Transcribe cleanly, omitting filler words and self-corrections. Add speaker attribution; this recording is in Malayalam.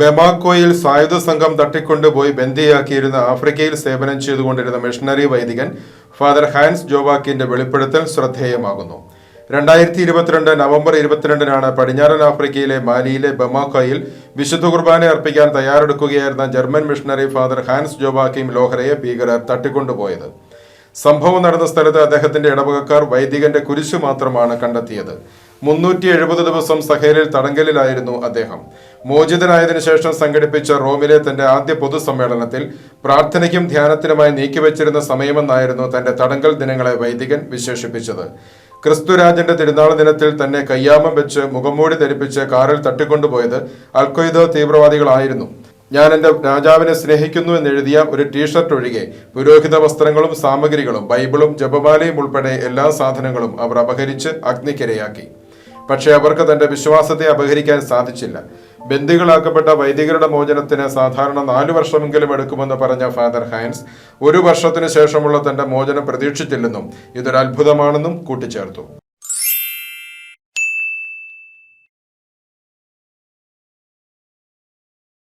Speaker 1: ബമാക്കോയിൽ സായുധ സംഘം തട്ടിക്കൊണ്ടുപോയി ബന്ദിയാക്കിയിരുന്ന ആഫ്രിക്കയിൽ സേവനം ചെയ്തുകൊണ്ടിരുന്ന മിഷണറി വൈദികൻ ഫാദർ ഹാൻസ് ജോവാക്കിന്റെ വെളിപ്പെടുത്തൽ ശ്രദ്ധേയമാകുന്നു. 2022 നവംബർ 22-നാണ് പടിഞ്ഞാറൻ ആഫ്രിക്കയിലെ മാലിയിലെ ബമാക്കോയിൽ വിശുദ്ധ കുർബാന അർപ്പിക്കാൻ തയ്യാറെടുക്കുകയായിരുന്ന German missionary father Hans Joachim ലോഹറയെ ഭീകരർ തട്ടിക്കൊണ്ടുപോയത്. സംഭവം നടന്ന സ്ഥലത്ത് അദ്ദേഹത്തിന്റെ ഇടവകക്കാർ വൈദികന്റെ കുരിശു മാത്രമാണ് കണ്ടെത്തിയത്. 370 ദിവസം സഹേലിൽ തടങ്കലിലായിരുന്നു അദ്ദേഹം. മോചിതനായതിനു ശേഷം സംഘടിപ്പിച്ച റോമിലെ തന്റെ ആദ്യ പൊതുസമ്മേളനത്തിൽ പ്രാർത്ഥനയ്ക്കും ധ്യാനത്തിനുമായി നീക്കിവച്ചിരുന്ന സമയമെന്നായിരുന്നു തന്റെ തടങ്കൽ ദിനങ്ങളെ വൈദികൻ വിശേഷിപ്പിച്ചത്. ക്രിസ്തുരാജന്റെ തിരുനാൾ ദിനത്തിൽ തന്നെ കയ്യാമം വെച്ച് മുഖംമൂടി ധരിപ്പിച്ച് കാറിൽ തട്ടിക്കൊണ്ടുപോയത് അൽഖ്വയ്ദ തീവ്രവാദികളായിരുന്നു. ഞാൻ എൻ്റെ രാജാവിനെ സ്നേഹിക്കുന്നു എന്നെഴുതിയ ഒരു ടീഷർട്ട് ഒഴികെ പുരോഹിത വസ്ത്രങ്ങളും സാമഗ്രികളും ബൈബിളും ജപമാലയും ഉൾപ്പെടെ എല്ലാ സാധനങ്ങളും അവർ അപഹരിച്ച് അഗ്നിക്കിരയാക്കി. പക്ഷേ അവർക്ക് തന്റെ വിശ്വാസത്തെ അപഹരിക്കാൻ സാധിച്ചില്ല. ബന്ദികളാക്കപ്പെട്ട വൈദികരുടെ മോചനത്തിന് സാധാരണ 4 വർഷമെങ്കിലും എടുക്കുമെന്ന് പറഞ്ഞ ഫാദർ ഹൈൻസ് 1 വർഷത്തിനു ശേഷമുള്ള തന്റെ മോചനം പ്രതീക്ഷിച്ചില്ലെന്നും ഇതൊരു അത്ഭുതമാണെന്നും കൂട്ടിച്ചേർത്തു.